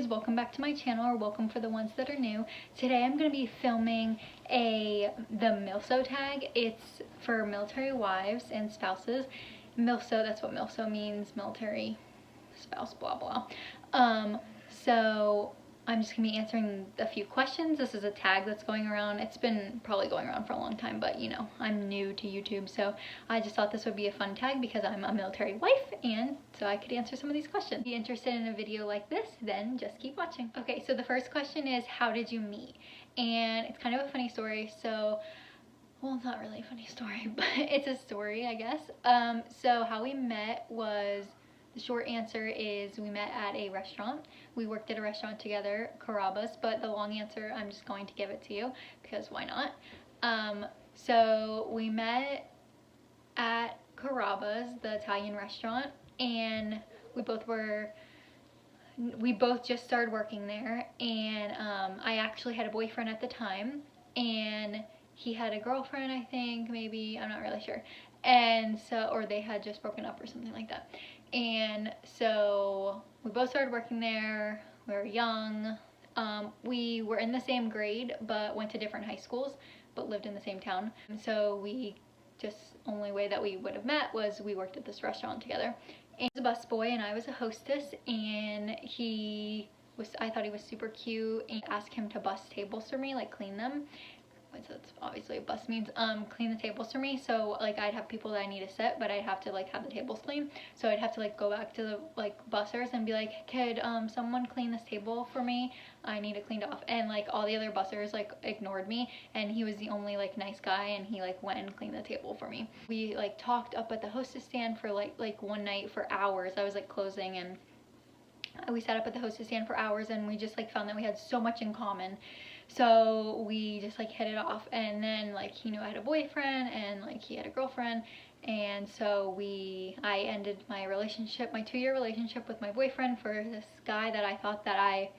besties, welcome back to my channel, or welcome for the ones that are new. Today I'm going to be filming the Milso tag. It's for military wives and spouses. Milso, that's what Milso means, military spouse, blah blah. So I'm just going to be answering a few questions. This is a tag that's going around. It's been probably going around for a long time, but you know, I'm new to YouTube, so I just thought this would be a fun tag because I'm a military wife, and so I could answer some of these questions. If you're interested in a video like this, then just keep watching. Okay, so the first question is, how did you meet? And it's kind of a funny story, so, well, it's not really a funny story, but it's a story, I guess. So how we met was, the short answer is we met at a restaurant. We worked at a restaurant together, Carrabba's, but the long answer, I'm just going to give it to you because why not? So we met at Carrabba's, the Italian restaurant, and we both just started working there, and I actually had a boyfriend at the time, and he had a girlfriend, I think, maybe, I'm not really sure. And so, or they had just broken up or something like that. And so we both started working there. We were young. We were in the same grade, but went to different high schools, but lived in the same town. And so we just, only way that we would have met was we worked at this restaurant together. And he was a busboy and I was a hostess, and I thought he was super cute, and asked him to bus tables for me, like clean them. That's obviously what bus means, clean the tables for me. So like I'd have people that I need to sit, but I'd have to like have the tables clean, so I'd have to like go back to the like bussers and be like, could someone clean this table for me, I need it cleaned off. And like all the other bussers like ignored me, and he was the only like nice guy, and he like went and cleaned the table for me. We like talked up at the hostess stand for like one night for hours. I was like closing, and we sat up at the hostess stand for hours, and we just like found that we had so much in common. So we just like hit it off, and then like he knew I had a boyfriend, and like he had a girlfriend, and so I ended my relationship, my 2-year relationship with my boyfriend, for this guy that I thought that I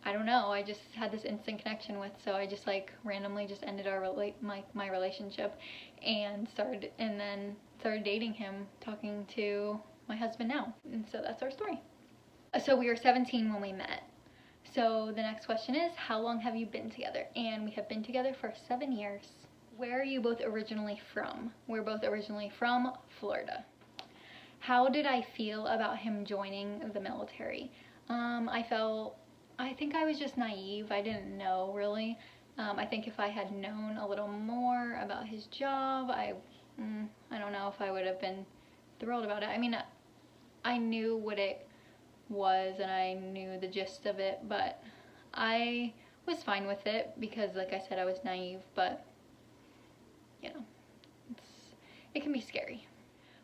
don't know, I just had this instant connection with. So I just like randomly just ended my relationship and then started dating him, talking to my husband now, and so that's our story. So we were 17 when we met. So the next question is, how long have you been together? And we have been together for 7 years. Where are you both originally from? We're both originally from Florida. How did I feel about him joining the military? I think I was just naive. I didn't know really. I think if I had known a little more about his job, I don't know if I would have been thrilled about it. I mean, I knew what it was and I knew the gist of it, but I was fine with it because, like I said, I was naive, but you know, it can be scary.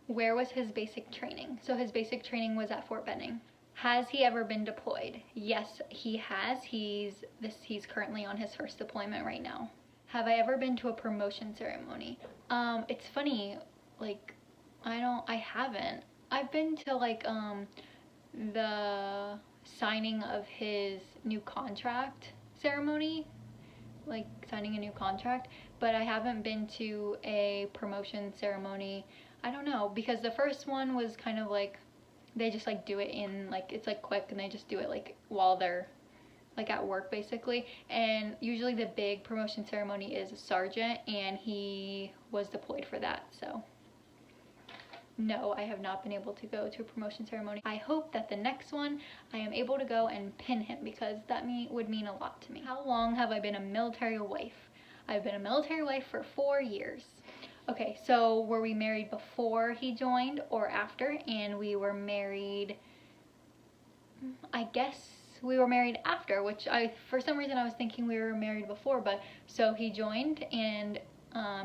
Where was his basic training? So his basic training was at Fort Benning. Has he ever been deployed? Yes, he has. He's currently on his first deployment right now. Have I ever been to a promotion ceremony? It's funny, like I haven't. I've been to like the signing of his new contract ceremony, like signing a new contract, but I haven't been to a promotion ceremony. I don't know, because the first one was kind of like, they just like do it in like, it's like quick, and they just do it like while they're like at work basically. And usually the big promotion ceremony is a sergeant, and he was deployed for that. So no, I have not been able to go to a promotion ceremony. I hope that the next one I am able to go and pin him, because that would mean a lot to me. How long have I been a military wife? I've been a military wife for 4 years. Okay, so were we married before he joined or after? And we were married, I guess we were married after, which for some reason I was thinking we were married before, but so he joined, and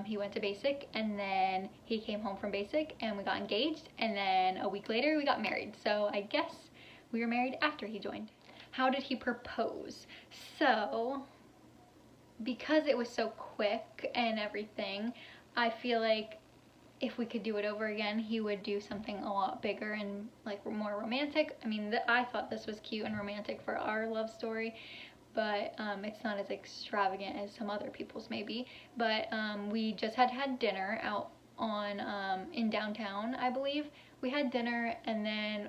he went to basic, and then he came home from basic, and we got engaged, and then a week later we got married. So I guess we were married after he joined. How did he propose? So because it was so quick and everything, I feel like if we could do it over again, he would do something a lot bigger and like more romantic. I mean, I thought this was cute and romantic for our love story, but it's not as extravagant as some other people's maybe. But we just had dinner out on in downtown, I believe. We had dinner and then,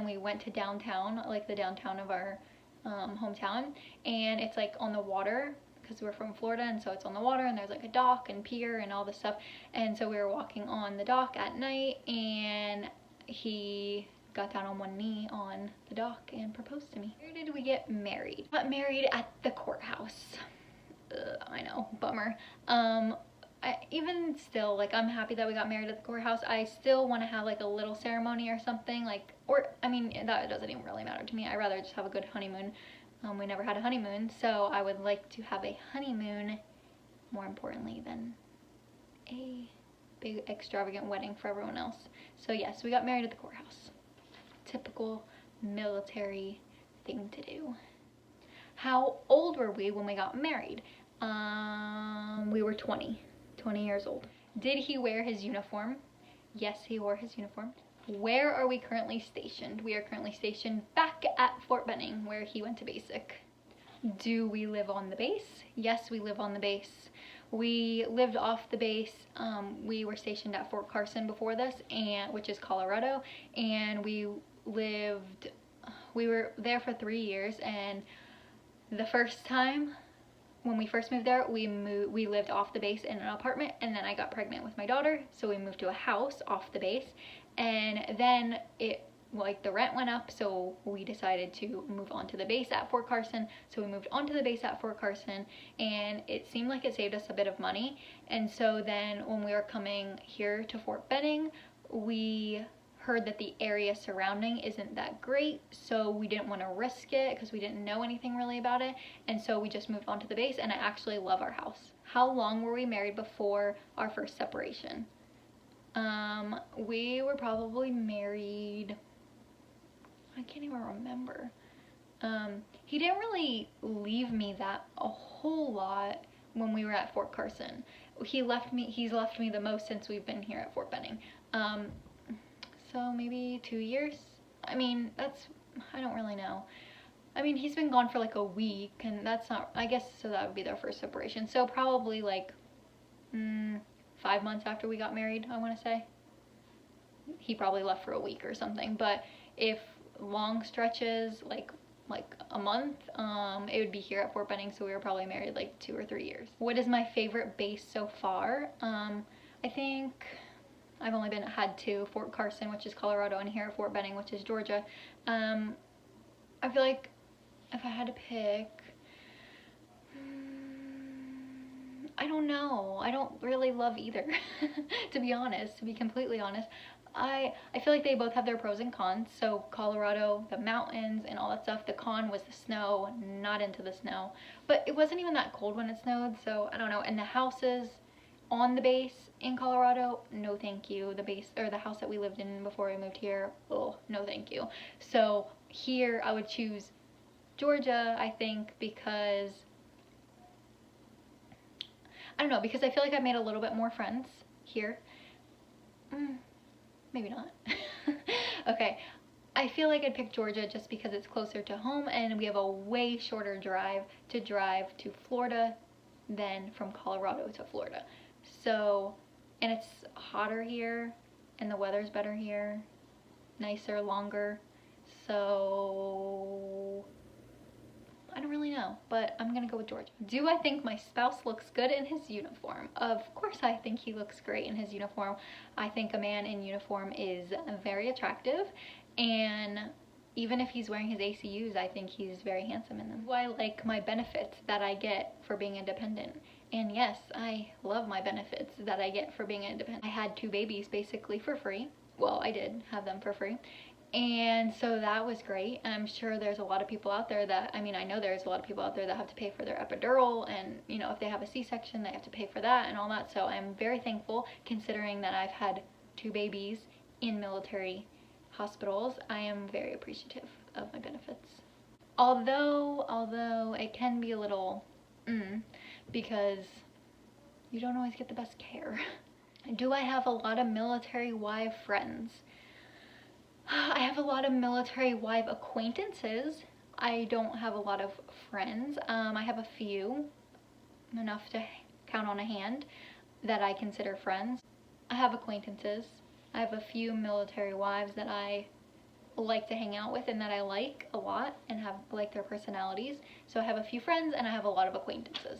we went to downtown, like the downtown of our hometown, and it's like on the water because we're from Florida, and so it's on the water, and there's like a dock and pier and all this stuff. And so we were walking on the dock at night, and he got down on one knee on the dock and proposed to me. Where did we get married? Got married at the courthouse. I know, bummer. Even still, like, I'm happy that we got married at the courthouse. I still want to have like a little ceremony or something, like, or I mean, that doesn't even really matter to me. I'd rather just have a good honeymoon. We never had a honeymoon, so I would like to have a honeymoon more importantly than a big extravagant wedding for everyone else. So yes, we got married at the courthouse. Typical military thing to do. How old were we when we got married? We were 20 years old. Did he wear his uniform? Yes, he wore his uniform. Where are we currently stationed? We are currently stationed back at Fort Benning, where he went to basic. Do we live on the base? Yes, we live on the base. We lived off the base. We were stationed at Fort Carson before this, which is Colorado, and we were there for 3 years. And the first time, when we first moved there, we lived off the base in an apartment, and then I got pregnant with my daughter, so we moved to a house off the base, and then the rent went up, so we decided to move on to the base at Fort Carson. So we moved on to the base at Fort Carson, and it seemed like it saved us a bit of money. And so then when we were coming here to Fort Benning, we heard that the area surrounding isn't that great, so we didn't want to risk it because we didn't know anything really about it, and so we just moved on to the base, and I actually love our house. How long were we married before our first separation? We were probably married, I can't even remember. He didn't really leave me that a whole lot when we were at Fort Carson. He's left me the most since we've been here at Fort Benning. So maybe 2 years. I mean, I don't really know. I mean, he's been gone for like a week, and that's not, I guess, so that would be their first separation. So probably like 5 months after we got married, I want to say. He probably left for a week or something. But if long stretches, like a month, it would be here at Fort Benning, so we were probably married like 2 or 3 years. What is my favorite base so far? I think I've only had 2, Fort Carson, which is Colorado, and here at Fort Benning, which is Georgia. I feel like if I had to pick, I don't know. I don't really love either, to be completely honest. I feel like they both have their pros and cons. So Colorado, the mountains and all that stuff. The con was the snow, not into the snow. But it wasn't even that cold when it snowed, so I don't know. And the houses on the base in Colorado, no thank you. The house that we lived in before we moved here, oh, no thank you. So here I would choose Georgia, I think, because I don't know, because I feel like I've made a little bit more friends here. Maybe not. Okay, I feel like I'd pick Georgia just because it's closer to home, and we have a way shorter drive to Florida than from Colorado to Florida. So, and it's hotter here, and the weather's better here, nicer, longer. So I don't really know, but I'm gonna go with Georgia. Do I think my spouse looks good in his uniform? Of course I think he looks great in his uniform. I think a man in uniform is very attractive, and even if he's wearing his ACUs, I think he's very handsome in them. Do I like my benefits that I get for being independent? And yes, I love my benefits that I get for being independent. I had 2 babies basically for free. Well, I did have them for free. And so that was great. And I'm sure there's a lot of people out there that, I know there's a lot of people out there that have to pay for their epidural, and if they have a C-section, they have to pay for that and all that. So I'm very thankful, considering that I've had 2 babies in military hospitals. I am very appreciative of my benefits. Although it can be a little because you don't always get the best care. Do I have a lot of military wife friends? I have a lot of military wife acquaintances. I don't have a lot of friends. I have a few, enough to count on a hand. that I consider friends. I have acquaintances. I have a few military wives that I like to hang out with and that I like a lot and have like their personalities. So I have a few friends and I have a lot of acquaintances.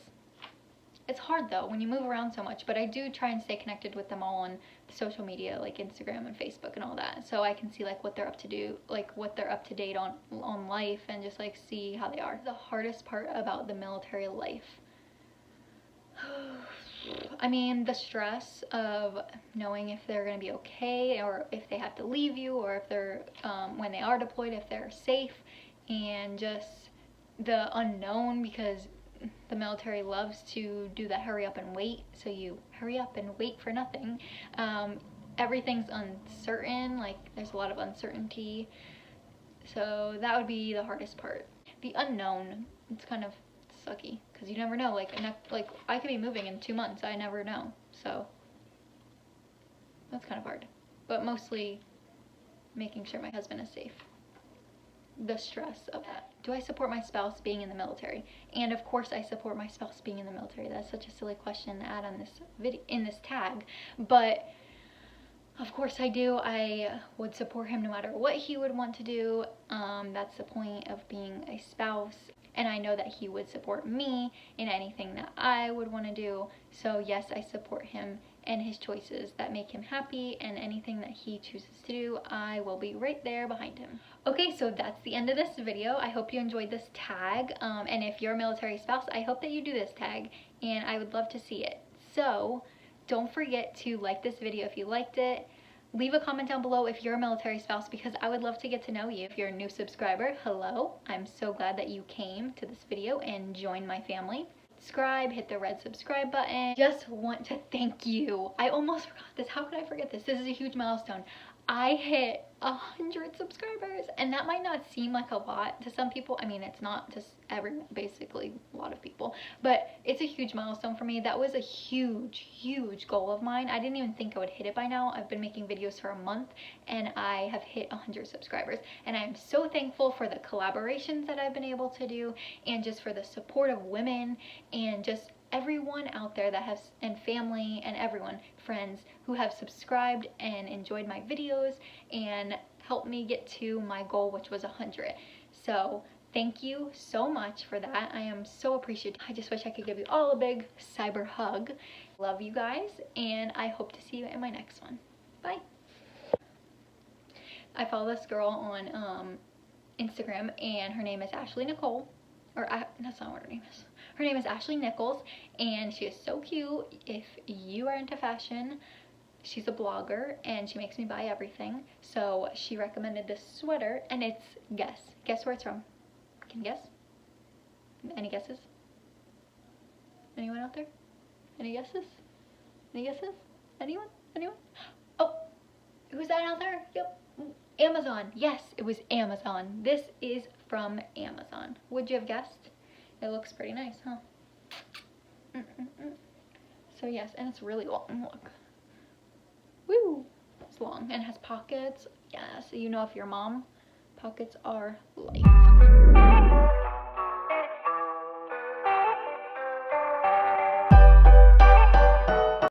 It's hard though when you move around so much, but I do try and stay connected with them all on social media like Instagram and Facebook and all that, so I can see like what they're up to do, like what they're up to date on life, and just like see how they are. The hardest part about the military life, I mean, the stress of knowing if they're going to be okay, or if they have to leave you, or if they're when they are deployed, if they're safe, and just the unknown, because the military loves to do that hurry up and wait, so you hurry up and wait for nothing. Everything's uncertain, like there's a lot of uncertainty, so that would be the hardest part. The unknown, it's kind of sucky because you never know, like I could be moving in 2 months, I never know, so that's kind of hard. But mostly making sure my husband is safe. The stress of that. Do I support my spouse being in the military? And of course I support my spouse being in the military. That's such a silly question to add on this video, in this tag, but of course I do. I would support him no matter what he would want to do. That's the point of being a spouse, and I know that he would support me in anything that I would want to do. So yes, I support him and his choices that make him happy, and anything that he chooses to do, I will be right there behind him. Okay, so that's the end of this video. I hope you enjoyed this tag, and if you're a military spouse, I hope that you do this tag, and I would love to see it. So don't forget to like this video if you liked it. Leave a comment down below if you're a military spouse, because I would love to get to know you. If you're a new subscriber, hello. I'm so glad that you came to this video and joined my family. Subscribe, hit the red subscribe button. Just want to thank you. I almost forgot this. How could I forget this? This is a huge milestone. I hit 100 subscribers, and that might not seem like a lot to some people. I mean, it's not just basically a lot of people, but it's a huge milestone for me. That was a huge goal of mine. I didn't even think I would hit it by now. I've been making videos for a month and I have hit 100 subscribers, and I am so thankful for the collaborations that I've been able to do, and just for the support of women, and just everyone out there that has, and family, and everyone, friends who have subscribed and enjoyed my videos and helped me get to my goal, which was 100. So thank you so much for that. I am so appreciative. I just wish I could give you all a big cyber hug. Love you guys, and I hope to see you in my next one. Bye. I follow this girl on Instagram, and her name is Ashley Nicole, or that's not what her name is. Her name is Ashley Nichols, and she is so cute. If you are into fashion, she's a blogger, and she makes me buy everything. So she recommended this sweater, and it's, guess where it's from? Can you guess? Any guesses? Anyone out there? Any guesses? Any guesses? Anyone? Oh, who's that out there? Yep, Amazon. Yes, it was Amazon. This is from Amazon. Would you have guessed? It looks pretty nice, huh? So yes, and it's really long, look. Woo! It's long, and it has pockets. Yeah, so you know if you're a mom, pockets are life.